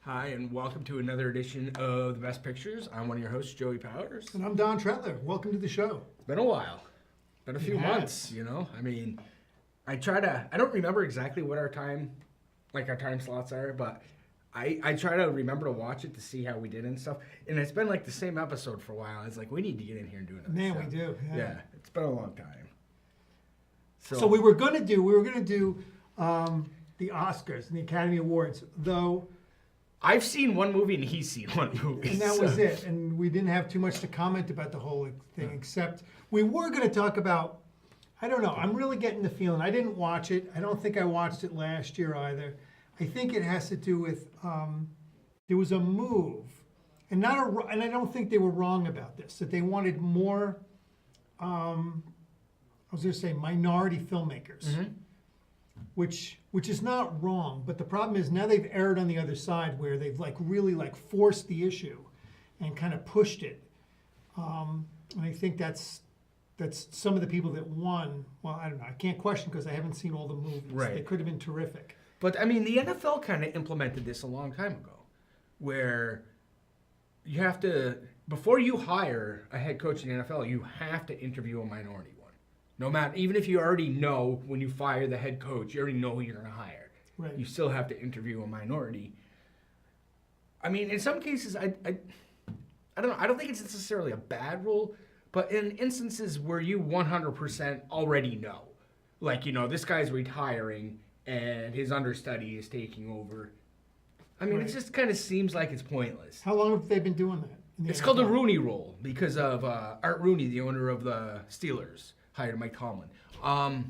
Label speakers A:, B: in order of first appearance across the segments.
A: Hi, and welcome to another edition of The Best Pictures. I'm one of your hosts, Joey Powers.
B: And I'm Don Tretler. Welcome to the show.
A: It's been a while. Been a few months, you know? I mean, I don't remember exactly what our time slots are, but I try to remember to watch it to see how we did and stuff. And it's been like the same episode for a while. It's like, we need to get in here and do another
B: Man,
A: stuff.
B: we do.
A: Yeah, it's been a long time.
B: So we were going to do the Oscars and the Academy Awards, though.
A: I've seen one movie and he's seen one movie.
B: And that was it. And we didn't have too much to comment about the whole thing, except we were going to talk about, I don't know, I'm really getting the feeling. I didn't watch it. I don't think I watched it last year either. I think it has to do with, there was a move, and I don't think they were wrong about this, that they wanted more, I was going to say minority filmmakers. Mm-hmm. Which is not wrong, but the problem is now they've erred on the other side where they've really forced the issue and kind of pushed it. And I think that's some of the people that won. Well, I don't know. I can't question because I haven't seen all the movies.
A: Right.
B: They could have been terrific.
A: But I mean, the NFL kind of implemented this a long time ago, where you have to, before you hire a head coach in the NFL, you have to interview a minority one. No matter, even if you already know when you fire the head coach, you already know who you're going to hire.
B: Right.
A: You still have to interview a minority. I mean, in some cases, I don't know. I don't think it's necessarily a bad rule, but in instances where you 100% already know, like, you know, this guy's retiring and his understudy is taking over. I mean, It just kind of seems like it's pointless.
B: How long have they been doing that?
A: It's called the Rooney Rule because of Art Rooney, the owner of the Steelers. Hired Mike Tomlin. I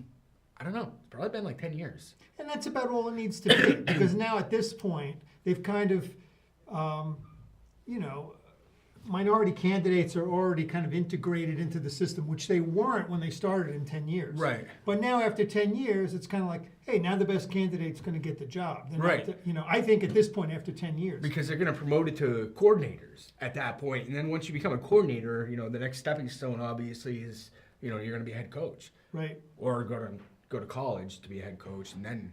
A: don't know. It's probably been like 10 years.
B: And that's about all it needs to be because now at this point, they've kind of, minority candidates are already kind of integrated into the system, which they weren't when they started in 10 years.
A: Right.
B: But now after 10 years, it's kind of like, hey, now the best candidate's going to get the job.
A: Right.
B: I think at this point after 10 years.
A: Because they're going to promote it to coordinators at that point. And then once you become a coordinator, the next stepping stone obviously is, you're going to be a head coach.
B: Right.
A: Or go to college to be a head coach and then.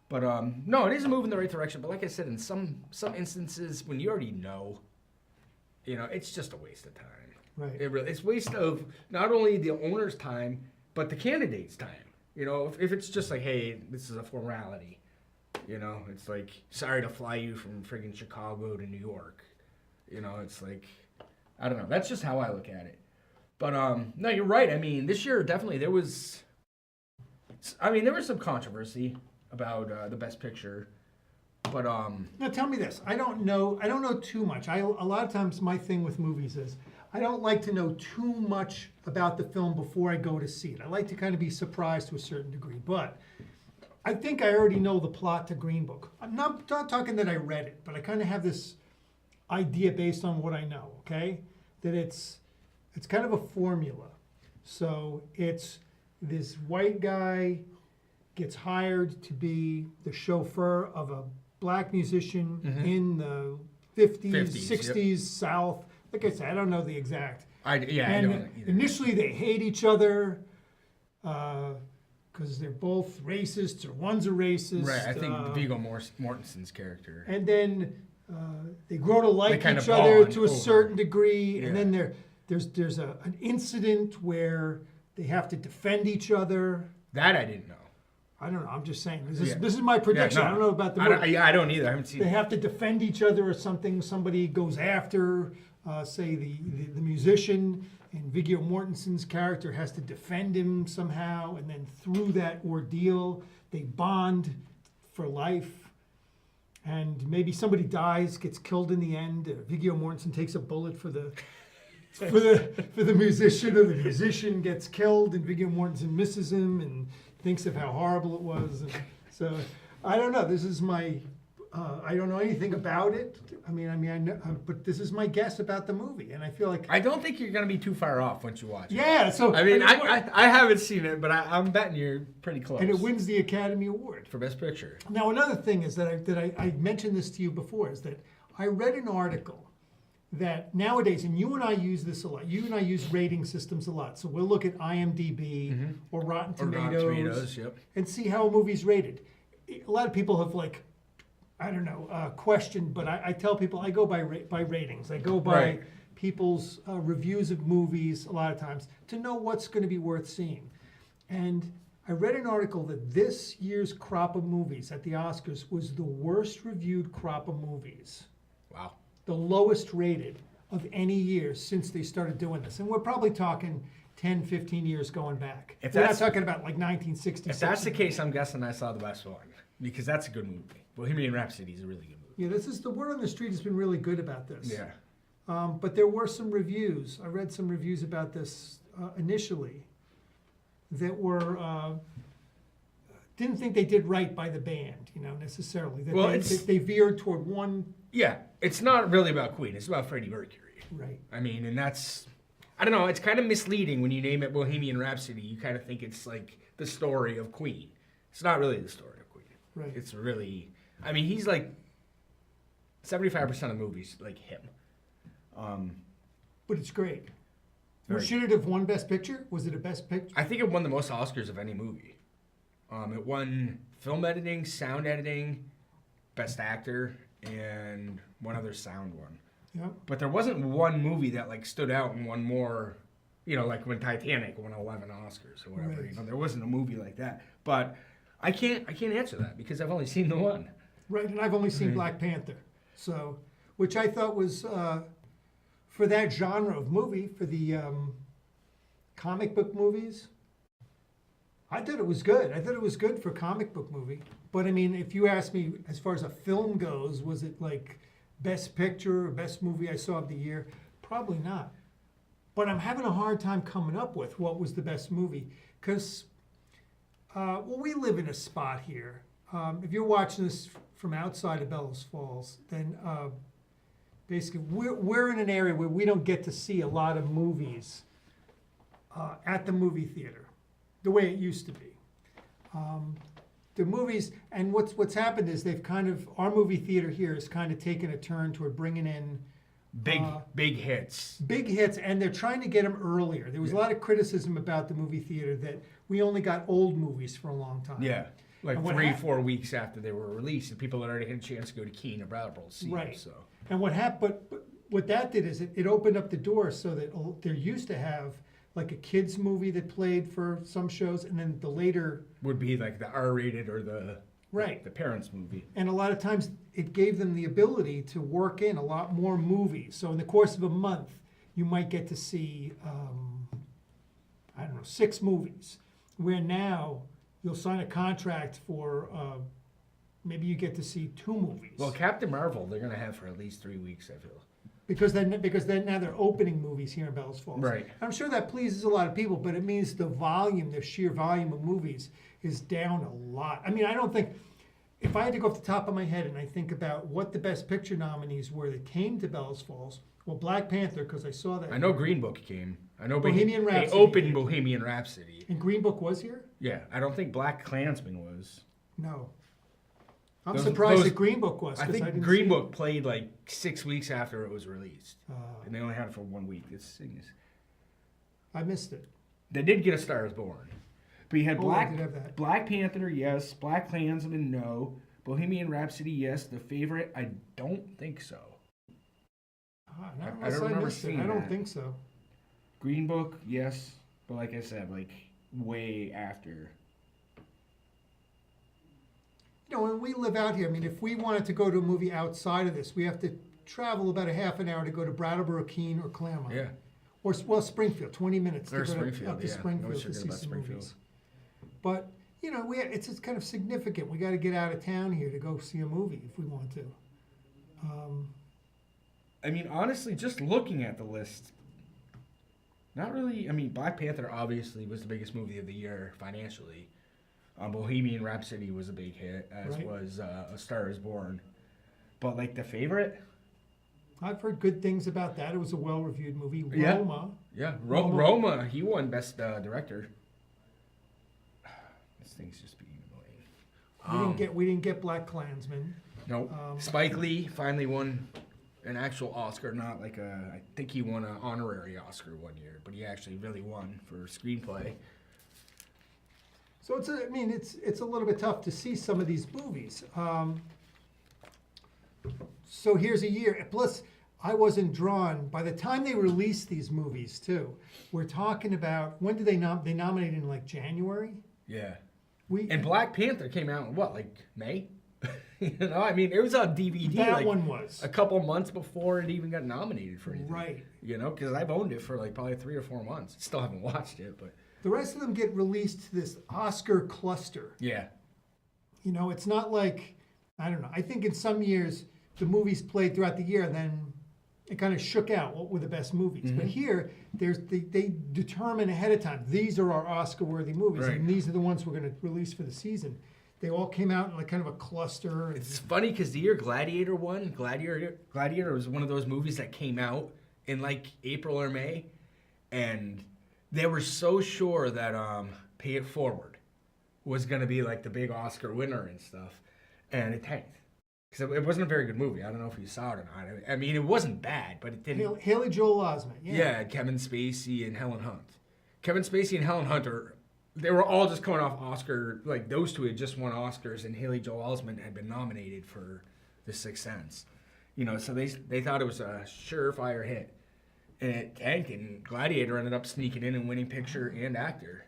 A: But no, it is a move in the right direction. But like I said, in some instances when you already know, it's just a waste of time.
B: Right.
A: It's waste of not only the owner's time, but the candidate's time. If it's just like, hey, this is a formality, it's like, sorry to fly you from friggin' Chicago to New York. It's like, I don't know. That's just how I look at it. But no, you're right. I mean, this year definitely there was some controversy about the Best Picture. But
B: now tell me this. I don't know too much. A lot of times my thing with movies is I don't like to know too much about the film before I go to see it. I like to kind of be surprised to a certain degree. But I think I already know the plot to Green Book. I'm not talking that I read it, but I kind of have this idea based on what I know, okay? That it's kind of a formula. So it's this white guy gets hired to be the chauffeur of a black musician in the 50s 60s, yep. South. Like I said, I don't know the exact.
A: I don't either.
B: Initially, they hate each other because they're both racists, or one's a racist.
A: Right, I think Viggo Mortensen's character.
B: And then they grow to like
A: kind
B: each
A: of
B: other
A: bond
B: to a certain degree,
A: Yeah.
B: and then there's an incident where they have to defend each other.
A: That I didn't know.
B: I don't know. I'm just saying. This is my prediction.
A: Yeah, no,
B: I don't know about the movie.
A: I don't either. I haven't seen
B: They
A: it.
B: have to defend each other or something. Somebody goes after, say, the musician, and Viggo Mortensen's character has to defend him somehow. And then through that ordeal, they bond for life. And maybe somebody dies, gets killed in the end. Viggo Mortensen takes a bullet for the musician, or the musician gets killed, and Viggo Mortensen misses him and thinks of how horrible it was. And so I don't know. This is my. I don't know anything about it. I know, but this is my guess about the movie, and I feel like
A: I don't think you're going to be too far off once you watch it.
B: Yeah. So
A: I haven't seen it, but I'm betting you're pretty close.
B: And it wins the Academy Award
A: for Best Picture.
B: Now, another thing is that I mentioned this to you before, is that I read an article that nowadays, and you and I use this a lot. You and I use rating systems a lot. So we'll look at IMDb or Rotten Tomatoes,
A: yep.
B: and see how a movie's rated. A lot of people have I don't know, questioned, but I tell people I go by ratings. I go by
A: Right.
B: people's reviews of movies a lot of times to know what's going to be worth seeing. And I read an article that this year's crop of movies at the Oscars was the worst reviewed crop of movies,
A: Wow.
B: the lowest rated of any year since they started doing this. And we're probably talking 10, 15 years going back.
A: If
B: We're not
A: that's-
B: talking about like 1966.
A: If that's the case, I'm guessing I saw the best one because that's a good movie. Bohemian Rhapsody is a really good movie.
B: Yeah, this is the word on the street has been really good about this.
A: Yeah.
B: But there were some reviews. I read some reviews about this initially that were didn't think they did right by the band, necessarily. That
A: Well,
B: they veered toward one.
A: Yeah, it's not really about Queen. It's about Freddie Mercury.
B: Right.
A: I mean, and that's, I don't know, it's kind of misleading when you name it Bohemian Rhapsody. You kind of think it's like the story of Queen. It's not really the story of Queen.
B: Right.
A: It's really, I mean, he's like 75% of movies like him.
B: But it's great.
A: Very
B: Should it have won Best Picture? Was it a Best Picture?
A: I think it won the most Oscars of any movie. It won film editing, sound editing, best actor, and one other sound one.
B: Yeah.
A: But there wasn't one movie that like stood out and won more, like when Titanic won 11 Oscars or whatever.
B: Right.
A: There wasn't a movie like that. But I can't answer that because I've only seen the one.
B: Right, and I've only seen Black Panther, so which I thought was for that genre of movie, for the comic book movies. I thought it was good. I thought it was good for a comic book movie. But I mean, if you ask me, as far as a film goes, was it like best picture or best movie I saw of the year? Probably not. But I'm having a hard time coming up with what was the best movie because, we live in a spot here. If you're watching this from outside of Bellows Falls, then basically we're in an area where we don't get to see a lot of movies at the movie theater the way it used to be. The movies, and what's happened is our movie theater here has kind of taken a turn toward bringing in
A: Big hits.
B: big hits, and they're trying to get them earlier. There was a lot of criticism about the movie theater that we only got old movies for a long time.
A: Yeah. Like
B: And what
A: 3-4 weeks after they were released, and people had already had a chance to go to Keene or Brattleboro to see them.
B: Right.
A: So.
B: And what happened, but what that did is it opened up the door so that they used to have like a kids movie that played for some shows, and then the later.
A: Would be like the R-rated or the
B: Right.
A: the parents' movie.
B: And a lot of times it gave them the ability to work in a lot more movies. So in the course of a month, you might get to see, 6 movies. Where now you'll sign a contract for, maybe you get to see 2 movies.
A: Well, Captain Marvel, they're gonna have for at least 3 weeks. I feel.
B: Because then now they're opening movies here in Bellows Falls.
A: Right.
B: I'm sure that pleases a lot of people, but it means the sheer volume of movies is down a lot. I mean, I don't think, if I had to go off the top of my head and I think about what the Best Picture nominees were that came to Bellows Falls, well, Black Panther, because I saw that.
A: I know Green Book came. I know
B: Bohemian
A: They
B: Rhapsody
A: opened
B: did.
A: Bohemian Rhapsody.
B: And Green Book was here?
A: Yeah, I don't think Black Klansman was.
B: No. I'm
A: Those-
B: surprised
A: those-
B: that Green Book was.
A: I
B: 'cause
A: think
B: didn't
A: Green
B: see
A: Book played like 6 weeks after it was released,
B: it.
A: and they only had it for 1 week.
B: I missed it.
A: They did get A Star Is Born, but you had
B: Oh, I did have that.
A: Black Panther, yes. Black Klansman, no. Bohemian Rhapsody, yes. The Favorite, I don't think so.
B: Not
A: I
B: unless
A: don't
B: I
A: remember
B: missed it.
A: seeing
B: I don't
A: that.
B: think so.
A: Green Book, yes, but like I said, like way after.
B: When we live out here, I mean, if we wanted to go to a movie outside of this, we have to travel about a half an hour to go to Brattleboro, Keene, or Claremont.
A: Yeah.
B: Or, Springfield, 20 minutes
A: Or
B: to go
A: Springfield,
B: up to
A: yeah.
B: Springfield
A: Always
B: to
A: forget
B: see
A: about
B: some
A: Springfield.
B: movies. But, it's kind of significant. We got to get out of town here to go see a movie if we want to.
A: I mean, honestly, just looking at the list, not really. I mean, Black Panther obviously was the biggest movie of the year financially. Bohemian Rhapsody was a big hit, as
B: Right.
A: was A Star Is Born. But like The Favorite,
B: I've heard good things about that. It was a well-reviewed movie.
A: Yeah.
B: Roma.
A: yeah,
B: Roma.
A: Roma, he won Best Director. This thing's just being annoying.
B: We didn't get Black Klansman.
A: Nope. Spike Lee finally won an actual Oscar, not like I think he won an honorary Oscar one year, but he actually really won for screenplay.
B: So it's a little bit tough to see some of these movies. So here's a year. Plus, I wasn't drawn. By the time they released these movies, too, we're talking about, when did they they nominated in like January?
A: Yeah.
B: And
A: Black Panther came out in what, like May? You know, I mean, it was on DVD.
B: that
A: like,
B: one was
A: a couple months before it even got nominated for anything.
B: right.
A: You know, because I've owned it for like probably 3 or 4 months. Still haven't watched it, but
B: The rest of them get released to this Oscar cluster.
A: yeah.
B: You know, it's not like, I don't know. I think in some years the movies played throughout the year, and then it kind of shook out what were the best movies. But here, they determine ahead of time, these are our Oscar-worthy movies,
A: Right.
B: and these are the ones we're going to release for the season. They all came out in like kind of a cluster.
A: It's funny because the year Gladiator won, Gladiator was one of those movies that came out in like April or May, and they were so sure that Pay It Forward was going to be like the big Oscar winner and stuff, and it tanked. Because it wasn't a very good movie. I don't know if you saw it or not. I mean, it wasn't bad, but it didn't.
B: Haley Joel Osment, yeah.
A: Yeah, Kevin Spacey and Helen Hunt. Kevin Spacey and Helen Hunt they were all just coming off Oscar, like those two had just won Oscars, and Haley Joel Osment had been nominated for The Sixth Sense. You know, so they thought it was a surefire hit. And it tanked, and Gladiator ended up sneaking in and winning picture and actor.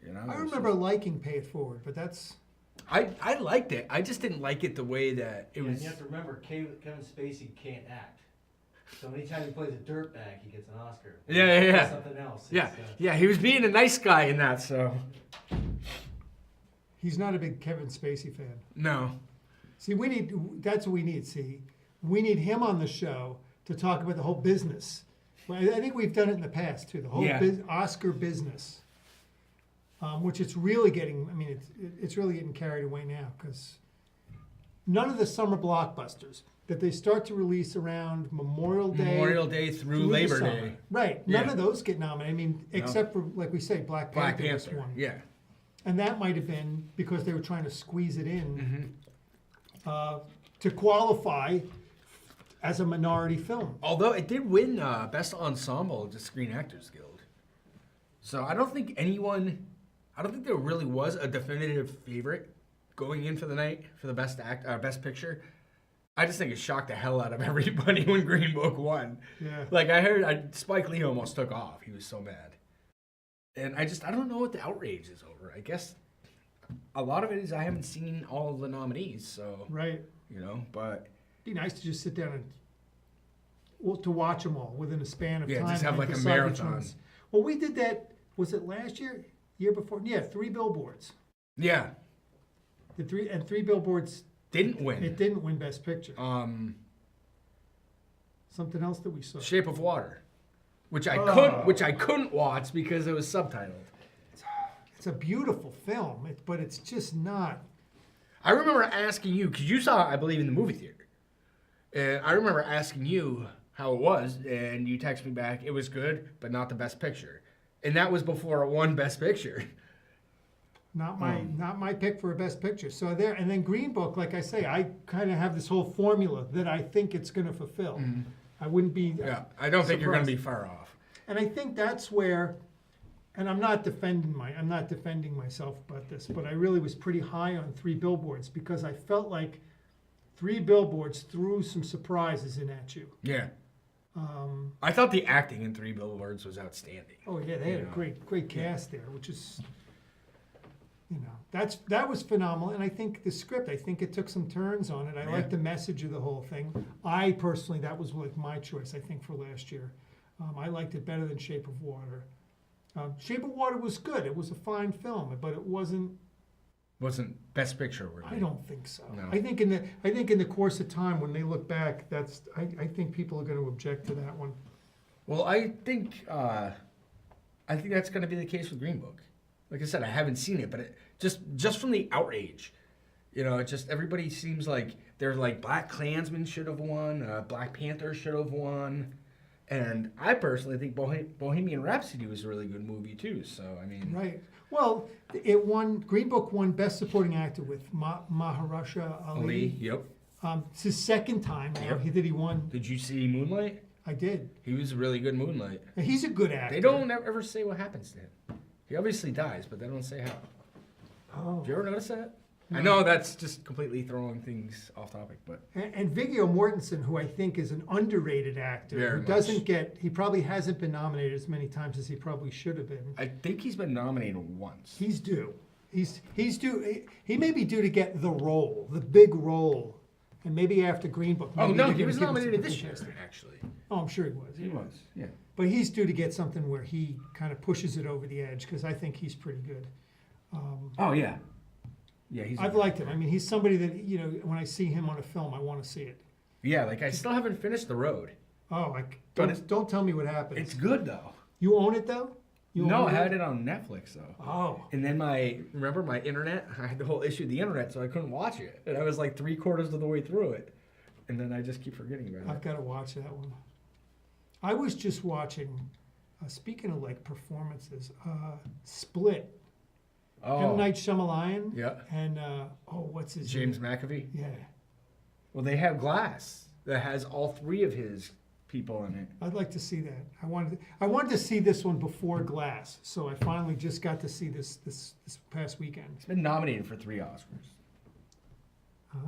A: You know,
B: I remember liking Pay It Forward, but that's...
A: I liked it. I just didn't like it the way that it was.
C: And you have to remember, Kevin Spacey can't act. So anytime he plays a dirtbag, he gets an Oscar.
A: Yeah.
C: Something else.
A: Yeah, he was being a nice guy in that, so.
B: He's not a big Kevin Spacey fan.
A: No.
B: See, that's what we need, see. We need him on the show to talk about the whole business. Well, I think we've done it in the past, too, the whole Oscar business. Which it's really getting, I mean, it's really getting carried away now, because none of the summer blockbusters that they start to release around Memorial Day
A: through
B: the
A: Labor
B: summer.
A: Day.
B: Right. None
A: Yeah.
B: of those get nominated. I mean, except for, like we say, Black Panther. Was one.
A: Yeah.
B: And that might have been because they were trying to squeeze it in to qualify as a minority film.
A: Although it did win Best Ensemble at the Screen Actors Guild. So I don't think there really was a definitive favorite going in for the night for the Best Picture. I just think it shocked the hell out of everybody when Green Book won.
B: Yeah.
A: Like I heard Spike Lee almost took off. He was so mad. And I don't know what the outrage is over. I guess a lot of it is I haven't seen all of the nominees, so
B: Right.
A: you know, but
B: It'd be nice to just sit down and to watch them all within a span of time.
A: just have
B: and
A: like a
B: decide which
A: marathon.
B: ones. Well, we did that. Was it last year? Year before? Yeah, 3 Billboards.
A: yeah,
B: The 3 Billboards.
A: didn't win.
B: It didn't win Best Picture.
A: Um,
B: Something else that we saw.
A: Shape of Water, which I couldn't watch because it was subtitled.
B: It's a beautiful film, but it's just not.
A: I remember asking you because you saw it, I believe, in the movie theater, and I remember asking you how it was, and you texted me back, it was good, but not the Best Picture, and that was before it won Best Picture.
B: Not my pick for a Best Picture. So there, and then Green Book, like I say, I kind of have this whole formula that I think it's going to fulfill. I wouldn't be.
A: Yeah, I don't think you're going to
B: surprised.
A: be far off.
B: And I think that's where, and I'm not defending myself about this, but I really was pretty high on 3 Billboards because I felt like 3 Billboards threw some surprises in at you.
A: Yeah. I thought the acting in 3 Billboards was outstanding.
B: Oh yeah, they had a great cast there, which is, you know, that was phenomenal. And I think the script, I think it took some turns on it. I like the message of the whole thing. I personally, that was like my choice, I think, for last year. I liked it better than Shape of Water. Shape of Water was good. It was a fine film, but it wasn't
A: Best Picture worthy.
B: I don't think so.
A: No.
B: I think in the course of time, when they look back, I think people are going to object to that one.
A: Well, I think that's going to be the case with Green Book. Like I said, I haven't seen it, but just from the outrage, you know, it just everybody seems like they're like Black Klansman should have won, Black Panther should have won, and I personally think Bohemian Rhapsody was a really good movie too. So I mean,
B: Right. Well, it won. Green Book won Best Supporting Actor with Mahershala Ali.
A: Yep.
B: It's his second time now
A: Yep.
B: that he won.
A: Did you see Moonlight?
B: I did.
A: He was really good in Moonlight.
B: He's a good actor.
A: They don't ever say what happens to him. He obviously dies, but they don't say how.
B: Oh.
A: Did you ever notice that? I know that's just completely throwing things off topic, but
B: And Viggo Mortensen, who I think is an underrated actor,
A: Very
B: who
A: much.
B: doesn't get, he probably hasn't been nominated as many times as he probably should have been.
A: I think he's been nominated once.
B: He's due. He's due. He may be due to get the role, the big role, and maybe after Green Book.
A: Oh
B: maybe
A: no,
B: they're
A: he
B: gonna
A: was
B: give him
A: nominated
B: something
A: this year,
B: fantastic.
A: actually.
B: Oh, I'm sure he was.
A: He was, yeah.
B: But he's due to get something where he kind of pushes it over the edge because I think he's pretty good.
A: Oh yeah, yeah. He's.
B: I've liked him. I mean, he's somebody that when I see him on a film, I want to see it.
A: Yeah, like I still haven't finished The Road.
B: Oh,
A: But
B: don't tell me what happens.
A: It's good though.
B: You own it though? You
A: No,
B: own
A: I had it on Netflix though.
B: Oh.
A: And then remember my internet? I had the whole issue of the internet, so I couldn't watch it. And I was like 3/4 of the way through it. And then I just keep forgetting about
B: I've
A: it.
B: got to watch that one. I was just watching, speaking of like performances, Split. M. Night Shyamalan.
A: Yeah.
B: And, what's his
A: James
B: name?
A: McAfee.
B: Yeah.
A: Well, they have Glass that has all 3 of his people in it.
B: I'd like to see that. I wanted to see this one before Glass, so I finally just got to see this past weekend.
A: It's been nominated for 3 Oscars.
B: Ah.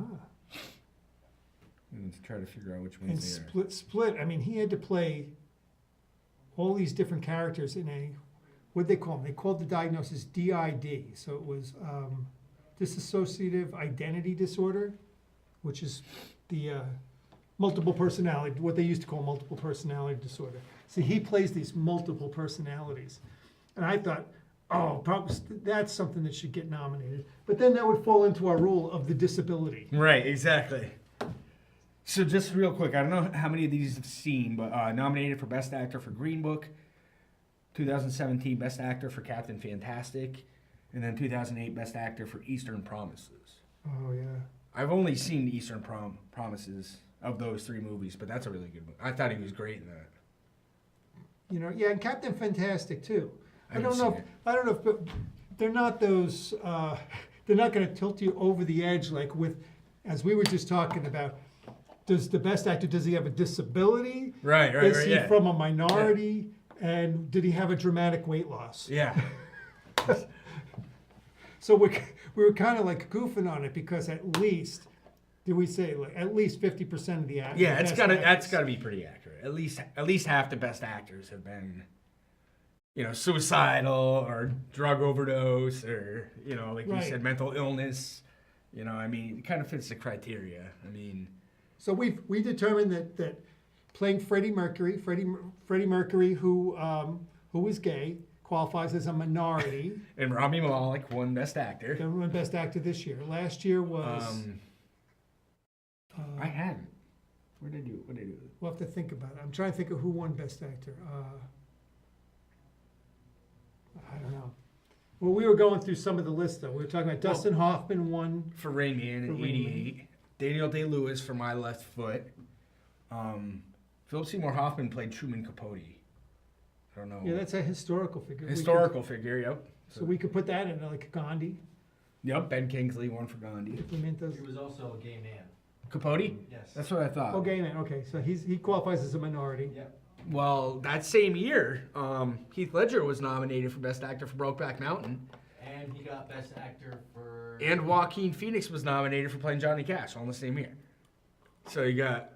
A: And to try to figure out which
B: And
A: ones they are.
B: Split. I mean, he had to play all these different characters in a, what'd they call them? They called the diagnosis DID. So it was dissociative identity disorder, which is the multiple personality, what they used to call multiple personality disorder. See, he plays these multiple personalities. And I thought, oh, probably that's something that should get nominated. But then that would fall into our rule of the disability.
A: Right, exactly. So just real quick, I don't know how many of these you've seen, but nominated for Best Actor for Green Book, 2017 Best Actor for Captain Fantastic, and then 2008 Best Actor for Eastern Promises.
B: Oh, yeah.
A: I've only seen Eastern Promises of those 3 movies, but that's a really good movie. I thought he was great in that.
B: Yeah, and Captain Fantastic too.
A: I don't know
B: if they're not those. They're not going to tilt you over the edge like with, as we were just talking about. Does the best actor, does he have a disability?
A: Right,
B: Is he
A: yeah.
B: from a minority? And did he have a dramatic weight loss?
A: Yeah.
B: So we were kind of like goofing on it because at least, did we say like at least 50% of the actors?
A: Yeah, that's gotta be pretty accurate. At least half the best actors have been, suicidal or drug overdose or like you
B: Right.
A: said, mental illness. I mean, it kind of fits the criteria. I mean,
B: So we determined that playing Freddie Mercury, who is gay, qualifies as a minority.
A: and Rami Malek won Best Actor.
B: They won Best Actor this year. Last year was.
A: I hadn't. What did I do?
B: We'll have to think about it. I'm trying to think of who won Best Actor. I don't know. Well, we were going through some of the lists though. We were talking about Dustin Hoffman won.
A: For Rain Man in
B: For Rain Man.
A: '88. Daniel Day-Lewis for My Left Foot. Philip Seymour Hoffman played Truman Capote. I don't know.
B: Yeah, that's a historical figure.
A: Historical figure, yep.
B: So we could put that in like Gandhi.
A: Yep, Ben Kingsley won for Gandhi.
B: If we meant those.
C: He was also a gay man.
A: Capote?
C: Yes.
A: That's what I thought.
B: Oh, gay man. Okay, so he qualifies as a minority.
C: Yep.
A: Well, that same year, Heath Ledger was nominated for Best Actor for Brokeback Mountain.
C: And he got Best Actor for...
A: And Joaquin Phoenix was nominated for playing Johnny Cash all in the same year. So you got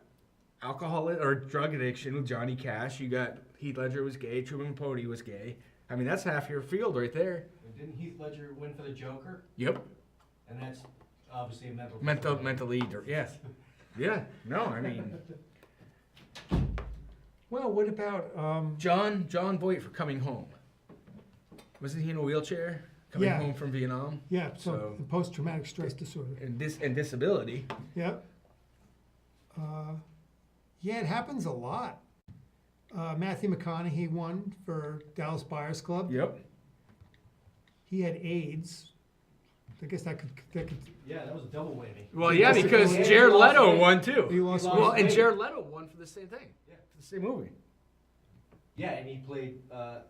A: alcohol or drug addiction with Johnny Cash. You got Heath Ledger was gay. Truman Capote was gay. I mean, that's half your field right there.
C: Didn't Heath Ledger win for the Joker?
A: Yep.
C: And that's obviously a mental
A: Mentally, yeah. Yeah. No, I mean,
B: Well, what about
A: John Voight for Coming Home. Wasn't he in a wheelchair coming
B: Yeah.
A: home from Vietnam?
B: yeah? So
A: So-
B: post-traumatic stress disorder.
A: And disability.
B: Yep. Yeah, it happens a lot. Matthew McConaughey won for Dallas Buyers Club.
A: Yep.
B: He had AIDS. I guess that could.
C: Yeah, that was a double whammy.
A: Well, yeah, because
C: Yeah,
A: Jared
C: he lost
A: Leto
C: weight.
A: won too.
B: He lost
A: Well,
C: weight.
A: and Jared Leto won for the same thing.
C: Yeah.
A: For the same movie.
C: Yeah, and he played a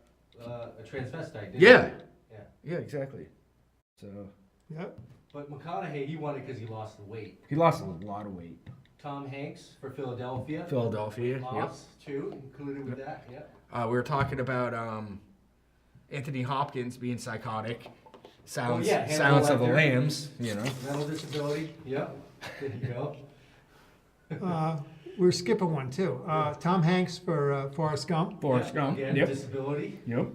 C: transvestite, didn't
A: Yeah.
C: he? Yeah.
A: Yeah, exactly. So
B: Yep.
C: But McConaughey, he won it because he lost the weight.
A: he lost a lot of weight.
C: Tom Hanks for Philadelphia.
A: Philadelphia. Yep.
C: Lost, too, included with that, yeah.
A: We were talking about Anthony Hopkins being psychotic. Sounds,
C: Oh, yeah, Hannibal
A: Silence of the
C: Lecter.
A: Lambs, you know.
C: Mental disability, yep, there you go.
B: We're skipping one too. Tom Hanks for Forrest Gump.
A: Forrest
C: Yeah,
A: Gump.
C: Again,
A: Yep.
C: disability.
A: Yep.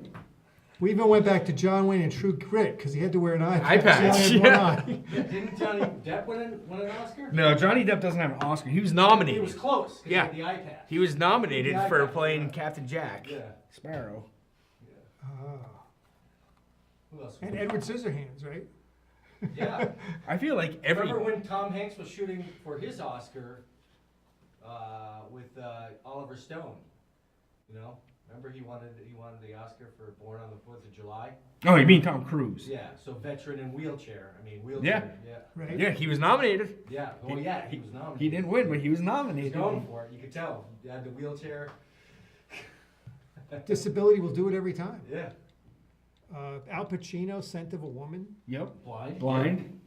B: We even went back to John Wayne and True Grit because he had to wear an eye
A: Eye
B: patch.
A: patch,
B: He only had
A: yeah.
B: one eye.
C: Yeah, didn't Johnny Depp win an Oscar?
A: No, Johnny Depp doesn't have an Oscar. He was
C: He
A: nominated.
C: was close, 'cause
A: Yeah.
C: he had the eye patch.
A: He was nominated
C: The eye
A: for
C: patch,
A: playing
C: yeah.
A: Captain Jack
C: Yeah.
A: Sparrow.
C: Who else?
B: And Edward Scissorhands, right?
C: Yeah.
A: I feel like every.
C: Remember when Tom Hanks was shooting for his Oscar with Oliver Stone? You know, remember he wanted the Oscar for Born on the 4th of July.
A: Oh, you mean Tom Cruise?
C: Yeah, so veteran in wheelchair. I mean wheelchair. Yeah.
B: Right.
A: Yeah, he was nominated.
C: Yeah. Oh yeah, he was nominated.
A: He didn't win, but he was
C: He was
A: nominated.
C: going for it. You could tell. He had the wheelchair.
B: Disability will do it every time.
C: Yeah.
B: Al Pacino, Scent of a Woman.
A: Yep.
C: Blind.
A: Blind.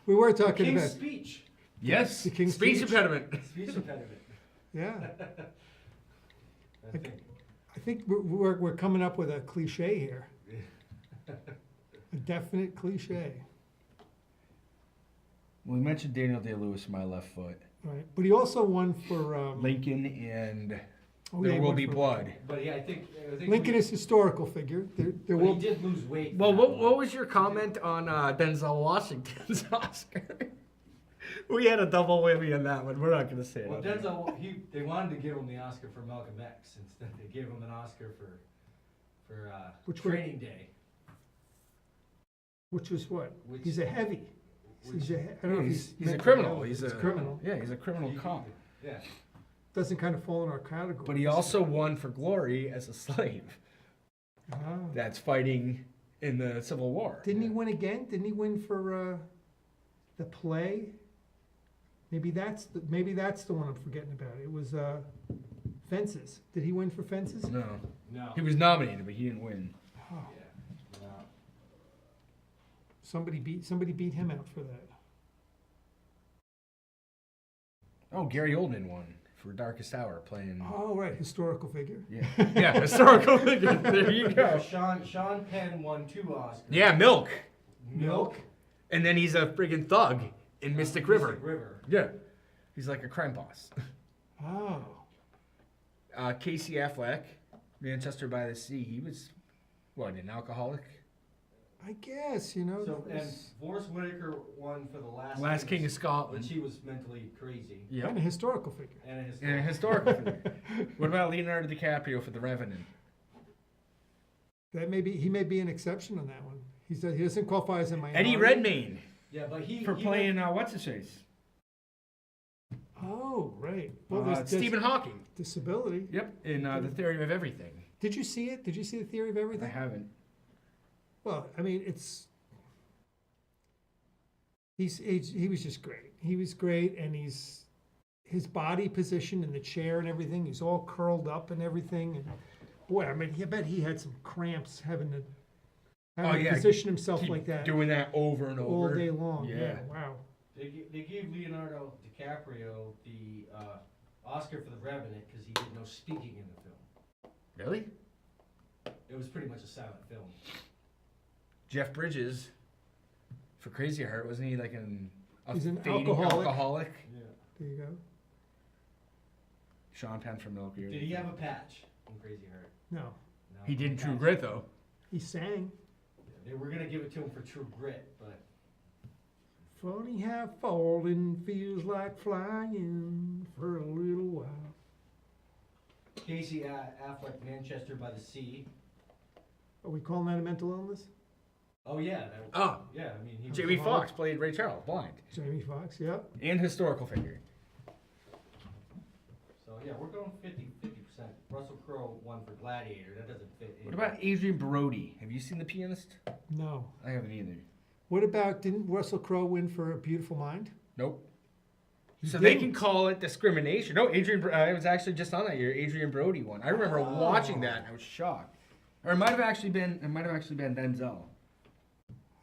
B: We were talking
C: King's
B: about
C: Speech.
A: Yes.
B: The King's
A: Speech
B: Speech.
A: impediment.
C: Speech impediment.
B: yeah.
C: I think.
B: I think we're coming up with a cliche here. A definite cliche,
A: We mentioned Daniel Day-Lewis, My Left Foot.
B: right? But he also won for
A: Lincoln and
B: oh, yeah,
A: There
B: he
A: Will
B: won
A: Be
B: for-
A: Blood.
C: But yeah, I think
B: Lincoln is historical figure. There
C: But
B: will
C: he did lose weight.
A: Well,
C: for
A: what,
C: that
A: what
C: one.
A: was your comment on Denzel Washington's Oscar? We had a double whammy on that one. We're not going to say it.
C: Well,
A: on here.
C: Denzel, they wanted to give him the Oscar for Malcolm X. Instead, they gave him an Oscar for
B: Which one?
C: Training Day.
B: which was what?
C: Which-
B: He's a heavy.
C: which-
B: I don't know if
A: He's a
B: mental
A: criminal.
B: ill.
A: He's a
B: criminal.
A: Yeah, he's a criminal cop.
C: Yeah.
B: Doesn't kind of fall in our category.
A: But he also won for glory as a slave
B: Ah.
A: that's fighting in the Civil War.
B: Didn't he win again? Didn't he win for the play? Maybe that's the one I'm forgetting about. It was Fences. Did he win for Fences?
A: No.
C: No.
A: He was nominated, but he didn't win.
B: Oh,
C: Yeah. No.
B: somebody beat him out for that.
A: Oh, Gary Oldman won for Darkest Hour playing.
B: Oh right, historical figure.
A: Yeah, yeah, historical figure. There you
C: Yeah,
A: go.
C: Sean Penn won 2 Oscars.
A: Yeah, Milk.
C: Milk.
A: And then he's a friggin' thug in Mystic River.
C: Mystic River.
A: Yeah. He's like a crime boss.
B: Oh,
A: Casey Affleck, Manchester by the Sea. He was, what, an alcoholic?
B: I guess you know.
C: So
B: that
C: and
B: was-
C: Forrest Whitaker won for the
A: Last King of
C: When
A: Scotland.
C: she was mentally crazy.
B: and
A: Yep.
B: a historical figure.
C: And a
A: And a historical figure. What about Leonardo DiCaprio for The Revenant?
B: That he may be an exception on that one. He doesn't qualify as a minority.
A: Eddie Redmayne
C: Yeah, but he
A: for
C: he
A: playing, what's his face?
B: Oh right. Well, there's
A: Stephen Hawking.
B: disability.
A: Yep. In The Theory of Everything.
B: Did you see it? Did you see the Theory of
A: I
B: Everything?
A: haven't.
B: Well, I mean, he was just great. He was great, and his body position in the chair and everything. He's all curled up and everything. And boy, I mean, I bet he had some cramps having to position himself
A: Keep
B: like that
A: doing that over and
B: all
A: over.
B: day long.
A: Yeah.
B: Wow.
C: They gave Leonardo DiCaprio the Oscar for The Revenant because he did no speaking in the film.
A: Really?
C: It was pretty much a silent film.
A: Jeff Bridges for Crazy Heart, wasn't he like
B: He's an
A: fading
B: alcoholic.
C: Yeah.
B: There you go.
A: Sean Penn from Milk.
C: Did he have a patch in Crazy Heart?
B: No,
C: No.
A: He did
C: no
A: True
C: patch.
A: Grit though.
B: he sang.
C: They were gonna give it to him for True Grit, but
B: Funny how falling feels like flying for a little while.
C: Casey Affleck, Manchester by the Sea.
B: Are we calling that a mental illness?
C: Oh yeah.
A: Oh,
C: Yeah, I mean he was
A: Jamie
B: alcoholic.
A: Foxx played Ray Charles, blind,
B: Jamie Foxx, yep.
A: and historical figure.
C: So yeah, we're going 50%. Russell Crowe won for Gladiator. That doesn't fit.
A: What about Adrian Brody? Have you seen The Pianist?
B: No.
A: I haven't either.
B: What about, didn't Russell Crowe win for A Beautiful Mind?
A: Nope.
B: He
A: So they
B: didn't.
A: can call it discrimination. No, I was actually just on that year. Adrian Brody won. I remember watching that and I was shocked. Or it might have actually been Denzel,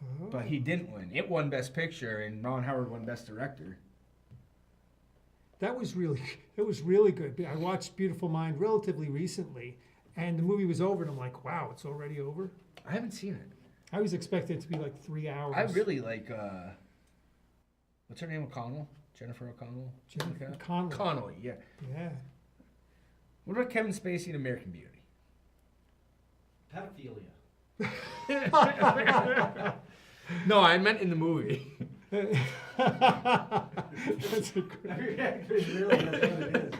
B: Oh.
A: but he didn't win. It won Best Picture and Ron Howard won Best Director.
B: That was really good. I watched Beautiful Mind relatively recently, And the movie was over, and I'm like, wow, it's already over.
A: I haven't seen it.
B: I was expecting it to be like 3 hours.
A: I really like, what's her name, O'Connell? Jennifer O'Connell?
B: Jennifer
A: Okay.
B: Connelly.
A: Connolly, yeah.
B: Yeah.
A: What about Kevin Spacey in American Beauty?
C: Pedophilia.
A: No, I meant in the movie.
B: That's a great,
C: Really, that's what it is.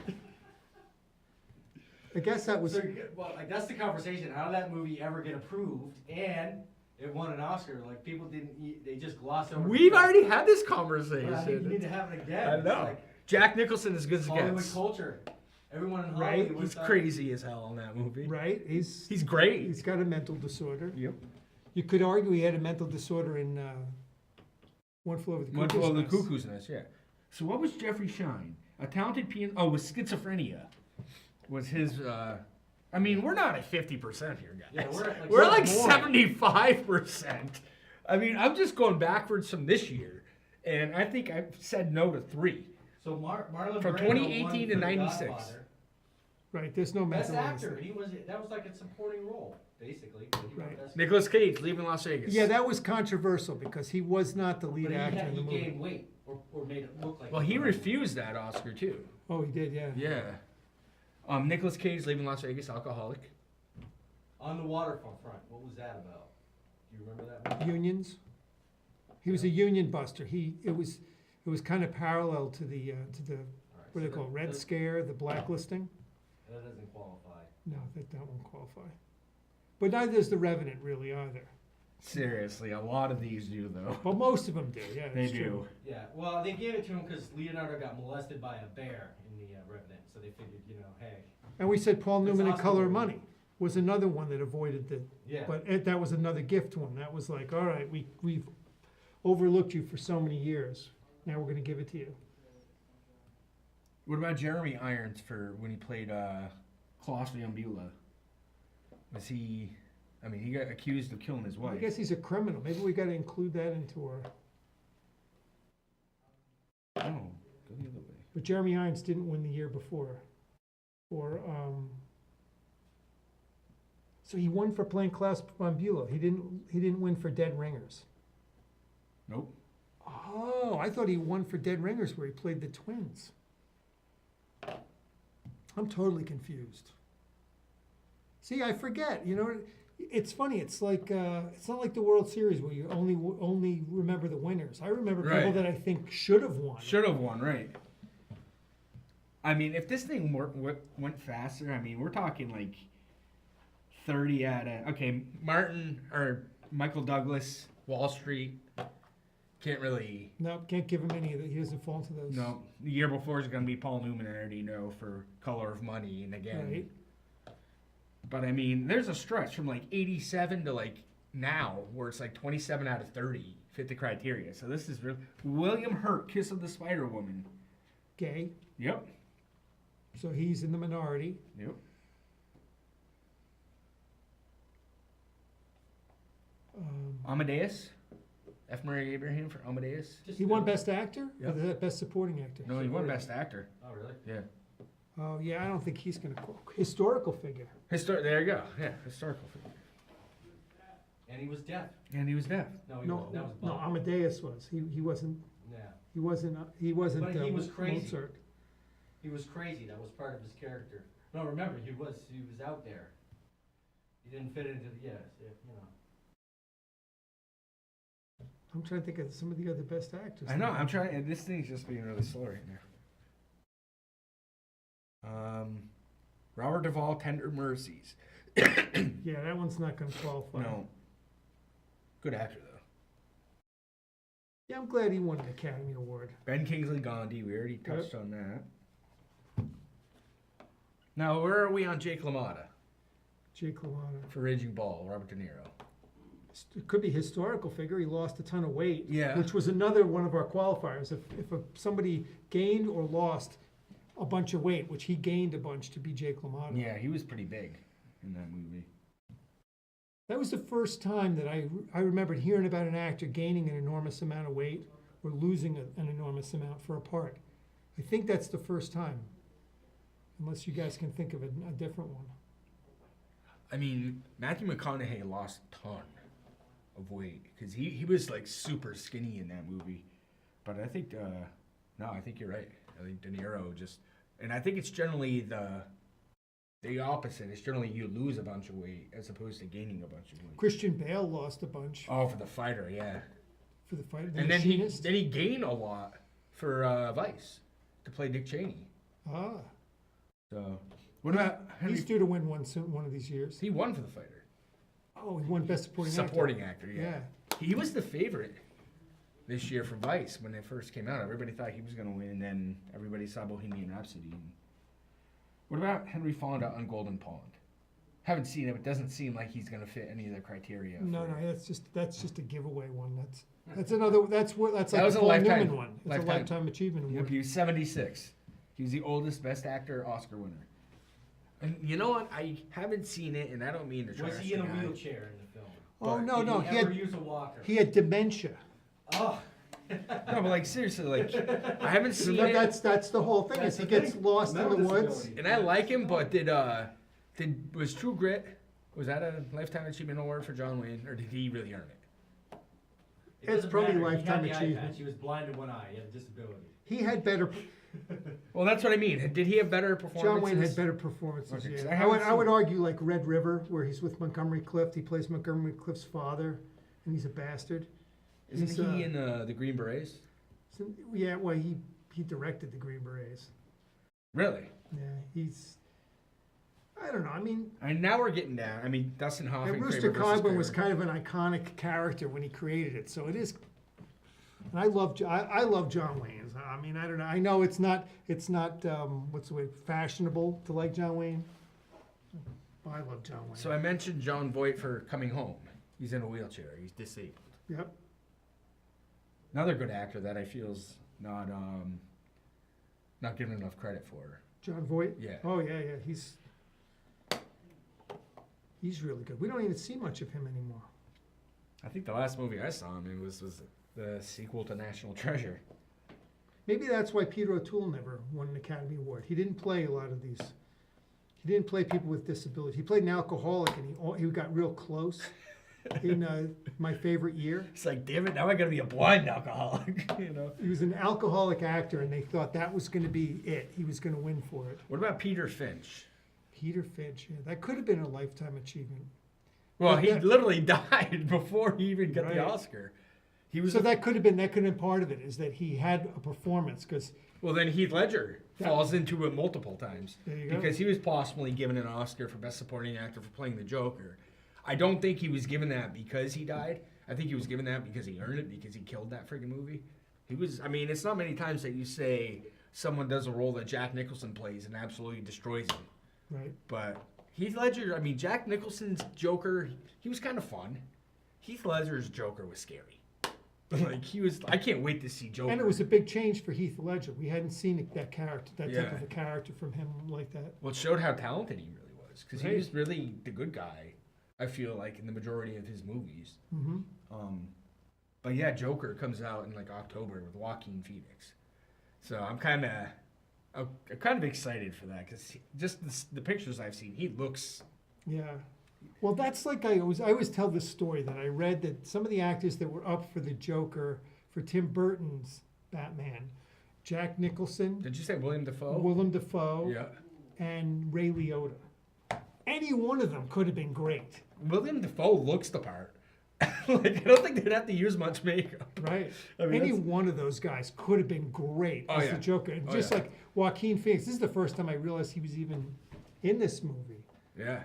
B: I guess that was.
C: So, well, like that's the conversation. How did that movie ever get approved? And it won an Oscar. Like people didn't, they just glossed over.
A: We've
C: it.
A: already had this
C: But I think you
A: conversation.
C: need to have it again.
A: I
C: It's
A: know.
C: like
A: Jack Nicholson is good as it
C: Hollywood
A: gets.
C: culture. Everyone in
B: Right,
C: Hollywood.
A: He's
C: thought-
A: crazy as hell in that movie.
B: Right?
A: He's great.
B: He's got a mental disorder.
A: Yep.
B: You could argue he had a mental disorder in One Flew Over the Cuckoo's
A: One of the
B: Nest.
A: Cuckoo's Nest, yeah. So what was Jeffrey Shine? A talented pianist. Oh, with schizophrenia was his. I mean, we're not at 50% here, guys.
C: Yeah, we're at, like,
A: we're like
C: more.
A: 75%. I mean, I'm just going backwards from this year, and I think I've said no to 3.
C: So Marlon
A: From
C: Brando
A: 2018
C: won
A: to
C: for The
A: 96.
C: Godfather.
B: Right, there's no
C: Best
B: mental
C: actor.
B: illness.
C: That was like a supporting role, basically. But he won
B: Right.
C: Best-
A: Nicolas Cage leaving Las Vegas.
B: Yeah, that was controversial because he was not the
C: But
B: lead
C: he,
B: actor
C: had,
B: in the
C: he
B: movie.
C: gained weight or made it look like.
A: Well, he refused that Oscar too.
B: Oh, he did, yeah.
A: Yeah. Nicolas Cage leaving Las Vegas, alcoholic.
C: On the waterfront front, what was that about? Do you remember that movie?
B: Unions. He was a union buster. It was kind of parallel to the
C: All right,
B: what do
C: so
B: they call it, Red
C: that-
B: Scare, the blacklisting.
C: That doesn't qualify.
B: No, that won't qualify. But neither does the Revenant really either.
A: Seriously, a lot of these do though.
B: But most of them do. Yeah,
A: They
B: it's
A: do.
B: true.
C: Yeah, well, they gave it to him because Leonardo got molested by a bear in the Revenant, so they figured, hey,
B: And we said Paul
C: That's
B: Newman in
C: Oscar
B: Color of
C: worthy.
B: Money was another one that avoided the.
C: yeah.
B: But that was another gift one. That was like, all right, we've overlooked you for so many years. Now we're going to give it to you.
A: What about Jeremy Irons for when he played Klaus Van Bula? Was he? I mean, he got accused of killing his
B: I
A: wife.
B: guess he's a criminal. Maybe we got to include that into our.
A: Oh, go the other way.
B: But Jeremy Irons didn't win the year before. So he won for playing Klaus Von Bülow. He didn't win for Dead Ringers.
A: Nope.
B: Oh, I thought he won for Dead Ringers where he played the twins. I'm totally confused. See, I forget. You know, it's funny. It's like it's not like the World Series where you only remember the winners. I remember people
A: Right.
B: that I think should have won.
A: Should have won, right? I mean, if this thing went faster, I mean, we're talking like 30 out of okay. Martin or Michael Douglas, Wall Street. Can't really.
B: No, can't give him any of that. He doesn't fall into those.
A: No, the year before is going to be Paul Newman. I already know for Color of Money, and again.
B: Right.
A: But I mean, there's a stretch from like 87 to like now where it's like 27 out of 30 fit the criteria. So this is really William Hurt, Kiss of the Spider Woman.
B: Gay.
A: Yep.
B: So he's in the minority.
A: Yep. Amadeus. F. Murray Abraham for Amadeus.
C: Just
B: He won Best Actor?
A: Yep.
B: Or the Best Supporting Actor?
A: No, he won Best Actor.
C: Oh, really?
A: Yeah.
B: Oh, yeah, I don't think he's going to historical figure.
A: There you go. Yeah, historical figure.
C: And he was deaf.
A: And he was deaf.
C: No, he
B: No,
C: wasn't. That was
B: no,
C: Bob.
B: Amadeus was. He wasn't.
C: Yeah.
B: He wasn't.
C: But he was crazy.
B: Mozart.
C: He was crazy. That was part of his character. No, remember, he was out there. He didn't fit into the,
B: I'm trying to think of some of the other best actors.
A: I know. I'm trying. And this thing's just being really slow right now. Robert Duvall, Tender Mercies.
B: Yeah, that one's not going to qualify.
A: No. Good actor though.
B: Yeah, I'm glad he won an Academy Award.
A: Ben Kingsley Gandhi. We already touched on that. Now, where are we on Jake LaMotta
B: Jake LaMotta.
A: for Raging Bull? Robert De Niro.
B: It could be historical figure. He lost a ton of weight.
A: Yeah.
B: Which was another one of our qualifiers. If somebody gained or lost a bunch of weight, which he gained a bunch to be Jake LaMotta.
A: Yeah, he was pretty big in that movie.
B: That was the first time that I remembered hearing about an actor gaining an enormous amount of weight or losing an enormous amount for a part. I think that's the first time. Unless you guys can think of a different one.
A: I mean, Matthew McConaughey lost a ton of weight because he was like super skinny in that movie. But I think, no, I think you're right. I think De Niro just, and I think it's generally the opposite. It's generally you lose a bunch of weight as opposed to gaining a bunch of weight.
B: Christian Bale lost a bunch
A: Oh, for the fighter, yeah.
B: for the fight.
A: And then he gained a lot for Vice to play Dick Cheney.
B: Ah,
A: So what about Henry?
B: he's due to win one of these years.
A: He won for the fighter.
B: Oh, he won Best Supporting Actor.
A: Supporting actor, yeah.
B: Yeah.
A: He was the favorite this year for Vice when it first came out. Everybody thought he was going to win, and then everybody saw Bohemian Rhapsody. What about Henry Fonda on Golden Pond? Haven't seen it, but doesn't seem like he's going to fit any of the criteria.
B: No,
A: for-
B: no, that's just a giveaway one. That's another. That's like
A: That was
B: the
A: a
B: Paul
A: lifetime-
B: Newman one. It's
A: lifetime.
B: a lifetime achievement
A: Yep,
B: award.
A: he was 76. He was the oldest Best Actor Oscar winner. And you know what? I haven't seen it, and I don't mean to trash
C: Was he in a
A: the guy.
C: wheelchair in the film?
B: Oh
A: But
B: no, no,
C: Did
B: he
C: he ever
B: had
C: use a walker?
B: dementia.
C: Oh.
A: No, but like seriously, like I haven't
B: So
A: seen it,
B: that's the whole thing.
C: That's
B: Is he
C: the
B: gets
C: thing.
B: lost in the
C: Mental
B: woods?
C: disability.
A: and I like him, but was True Grit? Was that a Lifetime Achievement Award for John Wayne, or did he really earn it?
C: It
B: It's
C: doesn't
B: probably
C: matter.
B: lifetime
C: He had the eye
B: achievement.
C: patch. He was blind in one eye. He had a disability.
B: He had better.
A: Well, that's what I mean. Did he have better performances?
B: John Wayne had better performances.
A: Okay, 'cause
B: Yeah.
A: I
B: I
A: haven't
B: would
A: seen-
B: argue like Red River, where he's with Montgomery Clift. He plays Montgomery Clift's father, and he's a bastard.
A: Isn't
B: He's,
A: he in the Green Berets?
B: Yeah, well, he directed the Green Berets.
A: Really?
B: Yeah, he's. I don't know. I mean,
A: I mean, now we're getting down. I mean, Dustin Hoffman.
B: and Rooster
A: Kramer versus
B: Cogburn was
A: Kramer.
B: kind of an iconic character when he created it, so it is. And I love John Wayne. I mean, I don't know. I know it's not what's the way fashionable to like John Wayne. But I love John Wayne.
A: So I mentioned John Voight for Coming Home. He's in a wheelchair. He's disabled.
B: Yep.
A: Another good actor that I feel's not given enough credit for.
B: John Voight.
A: Yeah.
B: Oh yeah, yeah. He's really good. We don't even see much of him anymore.
A: I think the last movie I saw him in was the sequel to National Treasure.
B: Maybe that's why Peter O'Toole never won an Academy Award. He didn't play a lot of these. He didn't play people with disabilities. He played an alcoholic, and he got real close in My Favorite Year.
A: It's like, damn it, now I gotta be a blind alcoholic,
B: He was an alcoholic actor, and they thought that was going to be it. He was going to win for it.
A: What about Peter Finch?
B: Peter Finch, yeah, that could have been a lifetime achievement.
A: Well,
B: But
A: he
B: that-
A: literally died before he even got the
B: Right.
A: Oscar. He was
B: So that could have been part of it, is that he had a performance, because
A: well, then Heath Ledger
B: Yeah.
A: falls into it multiple times
B: There you go.
A: because he was possibly given an Oscar for Best Supporting Actor for playing the Joker. I don't think he was given that because he died. I think he was given that because he earned it, because he killed that friggin' movie. He was. I mean, it's not many times that you say someone does a role that Jack Nicholson plays and absolutely destroys him.
B: right?
A: But Heath Ledger, I mean, Jack Nicholson's Joker, he was kind of fun. Heath Ledger's Joker was scary. Like, he was, I can't wait to see Joker.
B: And it was a big change for Heath Ledger. We hadn't seen that character, that type
A: Yeah.
B: of a character from him like that.
A: Well, it showed how talented he really was. Because he
B: Right.
A: was really the good guy, I feel like, in the majority of his movies.
B: Mm-hmm.
A: But yeah, Joker comes out in like October with Joaquin Phoenix. So I'm kind of excited for that because just the pictures I've seen, he looks.
B: Yeah. Well, that's like I always tell this story that I read that some of the actors that were up for the Joker for Tim Burton's Batman, Jack Nicholson,
A: Did you say William Dafoe?
B: Willem Dafoe,
A: Yeah.
B: and Ray Liotta. Any one of them could have been great,
A: William Dafoe looks the part. Like, I don't think they'd have to use much makeup.
B: right?
A: I mean,
B: Any
A: that's-
B: one of those guys could have been great
A: Oh,
B: as
A: yeah.
B: the Joker. And
A: Oh,
B: just
A: yeah.
B: like Joaquin Phoenix, this is the first time I realized he was even in this movie.
A: Yeah.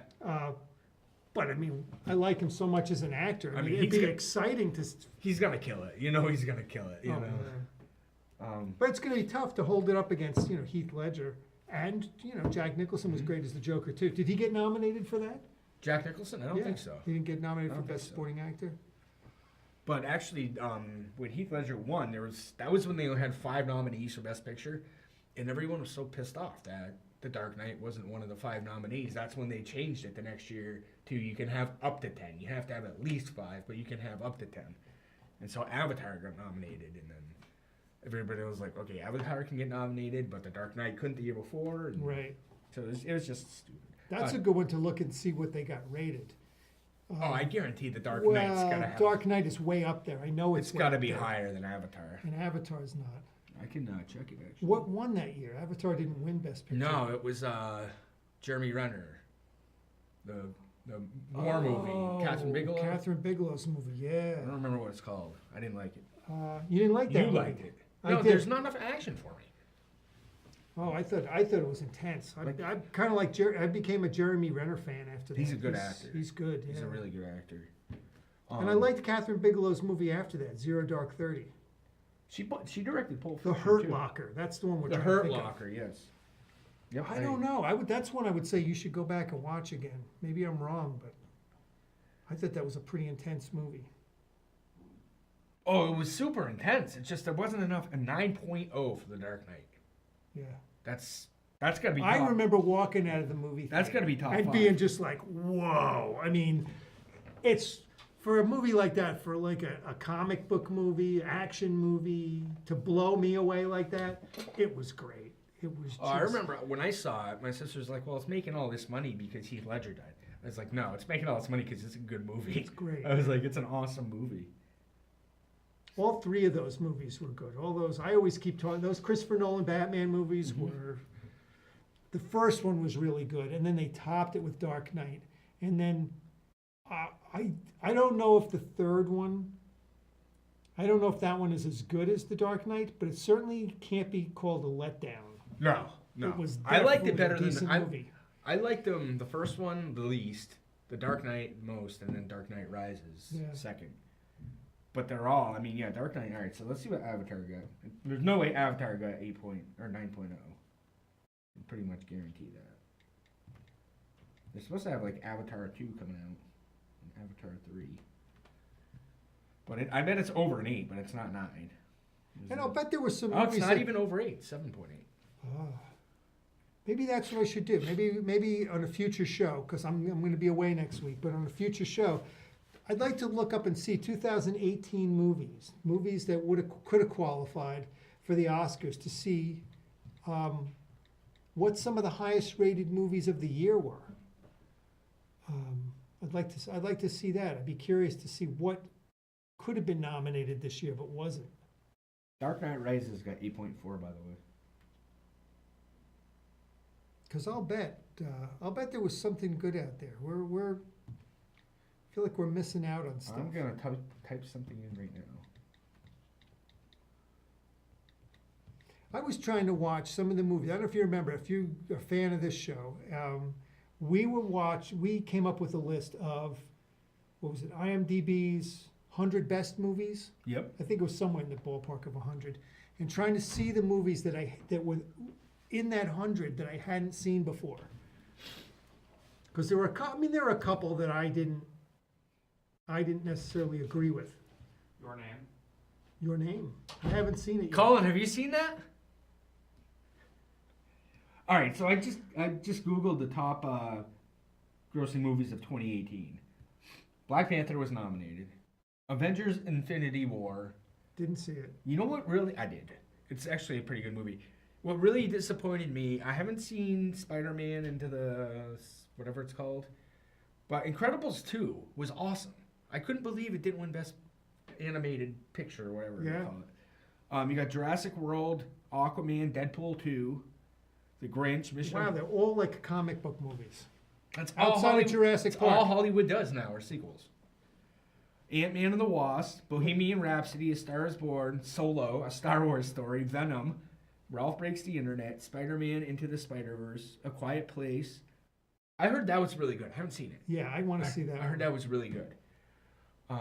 B: But I mean, I like him so much as an actor. I mean, it'd
A: he's
B: be
A: got-
B: exciting to.
A: He's gonna kill it. You know he's gonna kill it. You
B: Oh,
A: know.
B: yeah. But it's going to be tough to hold it up against, Heath Ledger. And, Jack Nicholson was
A: Mm-hmm.
B: great as the Joker, too. Did he get nominated for that?
A: Jack Nicholson? I don't
B: Yeah.
A: think so.
B: He didn't get nominated
A: I
B: for
A: don't think
B: Best
A: so.
B: Supporting Actor?
A: But actually, when Heath Ledger won, that was when they only had 5 nominees for Best Picture, and everyone was so pissed off that The Dark Knight wasn't one of the 5 nominees. That's when they changed it the next year to you can have up to 10. You have to have at least 5, but you can have up to 10. And so Avatar got nominated, and then everybody was like, okay, Avatar can get nominated, but The Dark Knight couldn't the year before. And
B: Right.
A: So it was just stupid.
B: That's a good one to look and see what they got rated.
A: Oh, I guarantee the Dark Knight's gotta have.
B: Dark Knight is way up there. I know
A: It's got to be higher than Avatar.
B: And Avatar's not.
A: I can check it actually.
B: What won that year? Avatar didn't win Best Picture.
A: No, it was Jeremy Renner, the war movie. Catherine Bigelow.
B: Catherine Bigelow's movie. Yeah.
A: I don't remember what it's called. I didn't like it.
B: You didn't like that
A: You
B: movie?
A: liked it.
B: I
A: No,
B: did.
A: there's not enough action for me.
B: Oh, I thought it was intense. I kind of like I became a Jeremy Renner fan after that.
A: He's a good actor.
B: He's good. Yeah.
A: He's a really good actor.
B: And I liked Catherine Bigelow's movie after that, Zero Dark 30.
A: She directed Pulp
B: The
A: Fiction
B: Hurt
A: too.
B: Locker. That's the one we're
A: The
B: trying to
A: Hurt
B: think of.
A: Locker, yes. Yep.
B: I don't know. That's one I would say you should go back and watch again. Maybe I'm wrong, but I thought that was a pretty intense movie.
A: Oh, it was super intense. It's just there wasn't enough. A 9.0 for The Dark Knight.
B: Yeah.
A: That's gotta be.
B: I
A: top.
B: remember walking out of the movie
A: That's
B: theater
A: gotta be top
B: and
A: five.
B: being just like, whoa. I mean, it's for a movie like that, for like a comic book movie, action movie, to blow me away like that, it was great. It was just...
A: Oh, I remember when I saw it, my sister's like, well, it's making all this money because Heath Ledger died. I was like, no, it's making all this money because it's a good movie.
B: It's great.
A: I was like, it's an awesome movie.
B: All three of those movies were good. All those, I always keep talking, those Christopher Nolan Batman movies were, the first one was really good, and then they topped it with Dark Knight. And then I don't know if the third one, I don't know if that one is as good as the Dark Knight, but it certainly can't be called a letdown.
A: No.
B: It was
A: I liked it
B: definitely
A: better
B: a
A: than
B: decent movie.
A: I liked the first one the least, the Dark Knight most, and then Dark Knight Rises second. But they're all, I mean, yeah, Dark Knight. All right, so let's see what Avatar got. There's no way Avatar got 9.0. I pretty much guarantee that. They're supposed to have like Avatar 2 coming out, and Avatar 3. But I bet it's over an 8, but it's not 9.
B: And I'll bet there were some
A: Oh,
B: movies
A: it's not
B: that-
A: even over 8. 7.8.
B: Maybe that's what I should do. Maybe on a future show, because I'm going to be away next week. But on a future show, I'd like to look up and see 2018 movies that could have qualified for the Oscars, to see what some of the highest rated movies of the year were. I'd like to see that. I'd be curious to see what could have been nominated this year but wasn't.
A: Dark Knight Rises got 8.4, by the way.
B: Because I'll bet there was something good out there. I feel like we're missing out on stuff.
A: I'm gonna type something in right now.
B: I was trying to watch some of the movies. I don't know if you remember, if you're a fan of this show, we came up with a list of, what was it, IMDb's 100 best movies?
A: Yep.
B: I think it was somewhere in the ballpark of 100. And trying to see the movies that were in that 100 that I hadn't seen before. Because there were a couple that I didn't necessarily agree with.
C: Your name?
B: Your Name. I haven't seen it yet.
A: Colin, have you seen that? All right, so I just googled the top grossing movies of 2018. Black Panther was nominated. Avengers: Infinity War.
B: Didn't see it.
A: You know what? Really, I did. It's actually a pretty good movie. What really disappointed me, I haven't seen Spider-Man Into the whatever it's called, but Incredibles 2 was awesome. I couldn't believe it didn't win Best Animated Picture or whatever you call it. You got Jurassic World, Aquaman, Deadpool 2, The Grinch, Mission.
B: Wow, they're all like comic book movies.
A: That's all
B: Outside of
A: Hollywood,
B: Jurassic
A: that's
B: Park.
A: all Hollywood does now are sequels. Ant-Man and the Wasp, Bohemian Rhapsody, A Star is Born, Solo, A Star Wars Story, Venom, Ralph Breaks the Internet, Spider-Man Into the Spider-Verse, A Quiet Place. I heard that was really good. I haven't seen it.
B: Yeah, I want to see that.
A: I heard that was really good.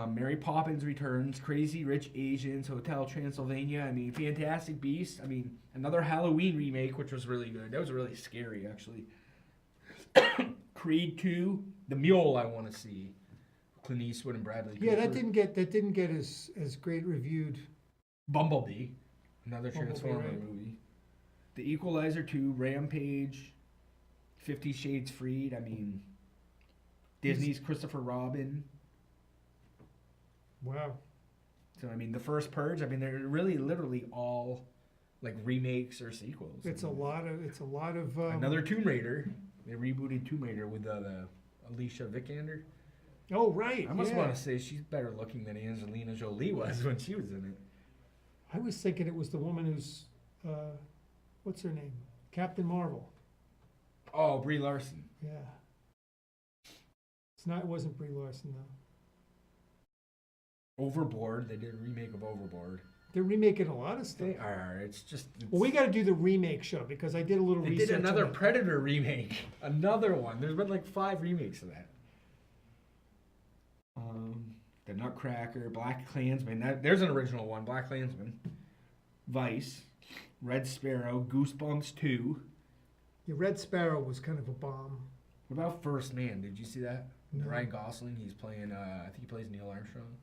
A: Mary Poppins Returns, Crazy Rich Asians, Hotel Transylvania. I mean, Fantastic Beasts. I mean, another Halloween remake, which was really good. That was really scary, actually. Creed 2, The Mule. I want to see. Clint Eastwood and Bradley Cooper.
B: Yeah, that didn't get as great reviewed.
A: Bumblebee, another
B: Bumblebee,
A: Transformer
B: right.
A: movie. The Equalizer 2, Rampage, 50 Shades Freed. I mean, Disney's Christopher Robin.
B: Wow.
A: So I mean, the first Purge. I mean, they're really literally all like remakes or sequels.
B: It's a lot of
A: Another Tomb Raider. They rebooted Tomb Raider with the Alicia Vikander.
B: Oh, right.
A: I must
B: yeah.
A: want to say she's better looking than Angelina Jolie was when she was in it.
B: I was thinking it was the woman who's, what's her name? Captain Marvel.
A: Oh, Brie Larson.
B: Yeah. It's not. It wasn't Brie Larson though.
A: Overboard. They did a remake of Overboard.
B: They're remaking a lot of stuff.
A: They are. It's just.
B: Well, we got to do the remake show because I did a little
A: They
B: research.
A: did another
B: on it.
A: Predator remake. Another one. There's been like 5 remakes of that. The Nutcracker, Black Klansman. There's an original one. Black Klansman. Vice, Red Sparrow, Goosebumps 2.
B: Yeah, Red Sparrow was kind of a bomb.
A: What about First Man? Did you see that?
B: No.
A: Ryan Gosling. He's playing. I think he plays Neil Armstrong.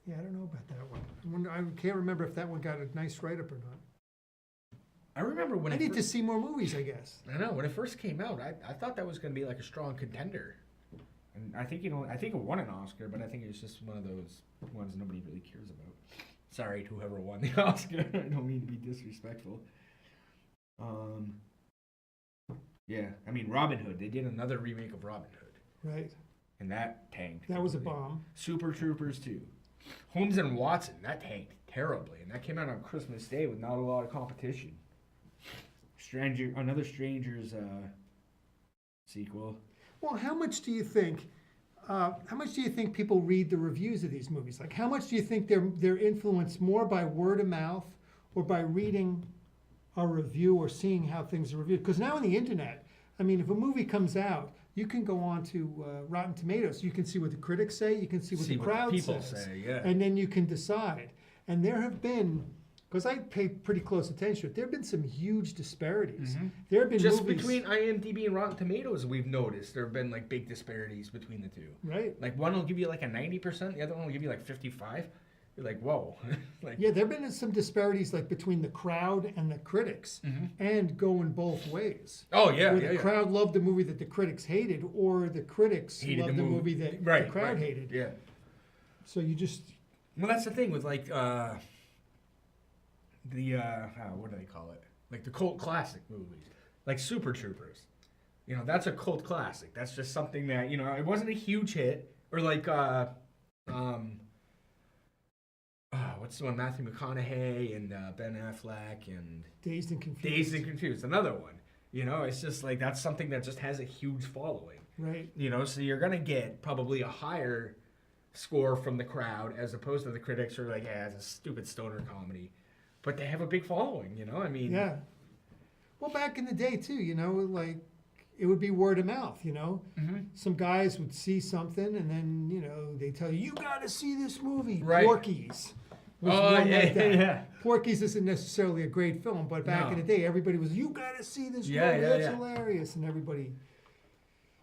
B: Yeah, I don't know about that one. I can't remember if that one got a nice write-up or not.
A: I remember when
B: I need to see more movies, I guess.
A: I know when it first came out. I thought that was going to be like a strong contender, and I think I think it won an Oscar, but I think it's just one of those ones nobody really cares about. Sorry to whoever won the Oscar. I don't mean to be disrespectful. Yeah, I mean Robin Hood. They did another remake of Robin Hood,
B: Right.
A: and that tanked.
B: That was a
A: completely.
B: bomb.
A: Super Troopers 2. Holmes and Watson, that tanked terribly, and that came out on Christmas Day with not a lot of competition. Another Strangers sequel.
B: Well, how much do you think? How much do you think people read the reviews of these movies? Like, how much do you think they're influenced more by word of mouth or by reading a review or seeing how things are reviewed? Because now on the internet, I mean, if a movie comes out, you can go on to Rotten Tomatoes. You can see what the critics say. You can see what the crowd
A: people
B: says,
A: say, yeah.
B: and then you can decide. And there have been, because I pay pretty close attention to it, there have been some huge disparities. There have been
A: Just
B: movies,
A: between IMDb and Rotten Tomatoes, we've noticed there have been like big disparities between the two.
B: right?
A: Like one will give you like a 90%, the other one will give you like 55. You're like, whoa. Like,
B: Yeah, there have been some disparities like between the crowd and the critics, and going both ways.
A: oh yeah,
B: Where
A: yeah,
B: the
A: yeah.
B: crowd loved the movie that the critics hated, or the critics
A: Hated
B: loved the movie that
A: right,
B: the crowd
A: right.
B: hated.
A: Yeah.
B: So you just,
A: Well, that's the thing with like what do they call it? Like the cult classic movies, like Super Troopers. You know, that's a cult classic. That's just something that it wasn't a huge hit. Or like what's the one? Matthew McConaughey and Ben Affleck and
B: Dazed and Confused.
A: Dazed and Confused. Another one. It's just like that's something that just has a huge following.
B: Right.
A: So you're gonna get probably a higher score from the crowd as opposed to the critics who are like, yeah, it's a stupid stoner comedy. But they have a big following, I mean.
B: Yeah. Well, back in the day too, like it would be word of mouth, Some guys would see something and then, they tell you got to see this movie.
A: Right.
B: Porky's was
A: Oh,
B: one
A: yeah,
B: like that.
A: yeah.
B: Porky's isn't necessarily a great film, but back in
A: No.
B: the day, everybody was, you got to see this
A: Yeah,
B: movie.
A: yeah,
B: That's
A: yeah.
B: hilarious. And everybody,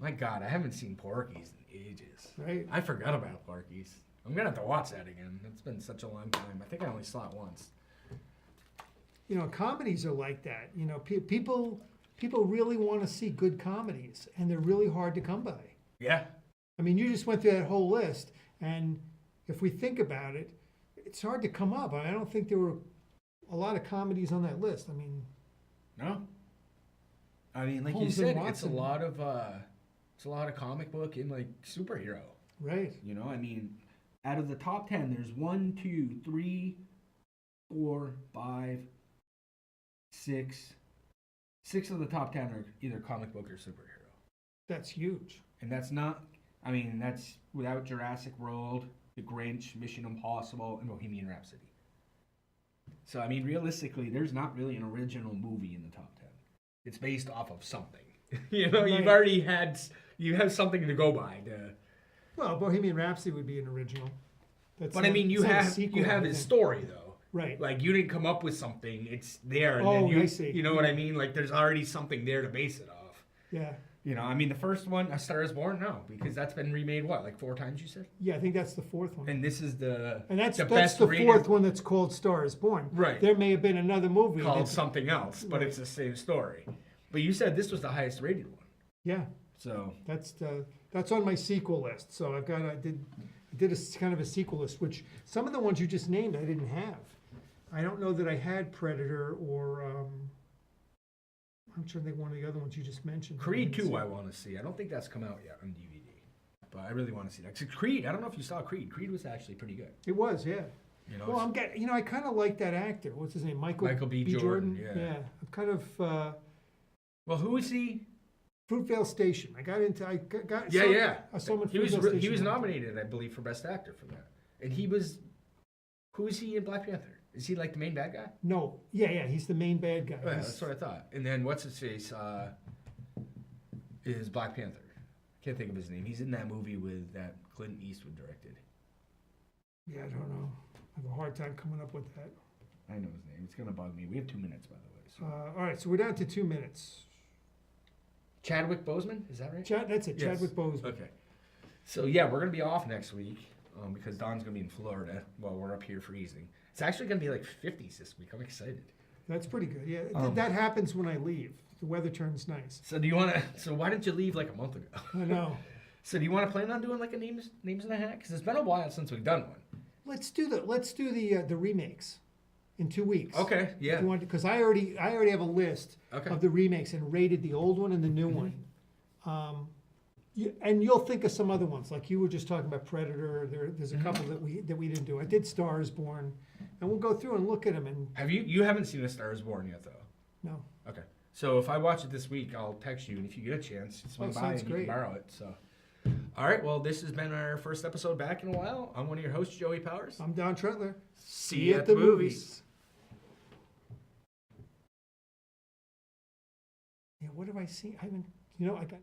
A: My God, I haven't seen Porky's in ages.
B: right?
A: I forgot about Porky's. I'm gonna have to watch that again. It's been such a long time. I think I only saw it once.
B: Comedies are like that. People really want to see good comedies, and they're really hard to come by.
A: Yeah.
B: I mean, you just went through that whole list, and if we think about it, it's hard to come up. I don't think there were a lot of comedies on that list. I mean,
A: No. I mean, like
B: Holmes
A: you
B: and
A: said, it's a
B: Watson.
A: lot of comic book and like superhero.
B: right?
A: I mean, out of the top 10, there's 1, 2, 3, 4, 5, 6. 6 of the top 10 are either comic book or superhero.
B: That's huge.
A: And that's not, I mean, that's without Jurassic World, The Grinch, Mission Impossible, and Bohemian Rhapsody. So, I mean, realistically, there's not really an original movie in the top 10. It's based off of something. You've
B: Right.
A: already you have something to go by.
B: Well, Bohemian Rhapsody would be an original. That's
A: But I
B: not-
A: mean,
B: it's not a sequel
A: you
B: or
A: have his
B: anything.
A: story, though.
B: Right.
A: Like, you didn't come up with something. It's there. And
B: Oh,
A: then
B: I see.
A: You know what I mean? Like, there's already something there to base it off.
B: Yeah.
A: I mean, the first one, A Star is Born, no. Because that's been remade, what, like 4 times, you said?
B: Yeah, I think that's the fourth one.
A: And this is the
B: And that's
A: best
B: the
A: rated-
B: fourth one that's called Star is Born.
A: Right.
B: There may have been another movie
A: called
B: that's,
A: something else, but it's the same story. But you said this was the highest rated one.
B: yeah,
A: So,
B: that's on my sequel list. So I did a kind of a sequel list, which some of the ones you just named I didn't have. I don't know that I had Predator or I'm trying to think one of the other ones you just mentioned.
A: Creed 2 I want to see. I don't think that's come out yet on DVD. But I really want to see that. 'Cause Creed, I don't know if you saw Creed. Creed was actually pretty good.
B: It was, yeah.
A: You know,
B: Well, I kind of like that actor. What's his name?
A: Michael B. Jordan, yeah.
B: Yeah. I'm kind of
A: well, who is he?
B: Fruitvale Station. I got.
A: Yeah.
B: I saw him in
A: He was
B: Fruitvale Station.
A: he was nominated, I believe, for Best Actor for that. And he was, who is he in Black Panther? Is he like the main bad guy?
B: No, yeah, he's the main bad guy.
A: Oh, yeah, that's what I thought. And then what's his face is Black Panther. Can't think of his name. He's in that movie with that Clint Eastwood directed.
B: Yeah, I don't know. I have a hard time coming up with that.
A: I know his name. It's gonna bug me. We have 2 minutes, by the way. So.
B: All right, so we're down to 2 minutes.
A: Chadwick Boseman, is that right?
B: That's it,
A: Yes.
B: Chadwick Boseman.
A: Okay. So yeah, we're gonna be off next week because Don's gonna be in Florida while we're up here freezing. It's actually gonna be like 50s this week. I'm excited.
B: That's pretty good. Yeah,
A: Um,
B: that happens when I leave. The weather turns nice.
A: So do you wanna? So why didn't you leave like a month ago?
B: I know.
A: So do you want to plan on doing like a names in a hat? Because it's been a while since we've done one.
B: Let's do the remakes in 2 weeks.
A: Okay. Yeah.
B: Because I already have a list
A: Okay.
B: of the remakes and rated the old one and the new one. And you'll think of some other ones, like you were just talking about Predator. There's a couple that we didn't do. I did Star is Born, and we'll go through and look at them. And
A: Have you haven't seen A Star Is Born yet though?
B: no,
A: Okay. So if I watch it this week, I'll text you, and if you get a chance, swing by
B: sounds
A: and you
B: great.
A: can borrow it. So. All right. Well, this has been our first episode back in a while. I'm one of your hosts, Joey Powers.
B: I'm Don Trentler.
A: See you at the movies.
B: Yeah, what have I seen? I haven't. I got.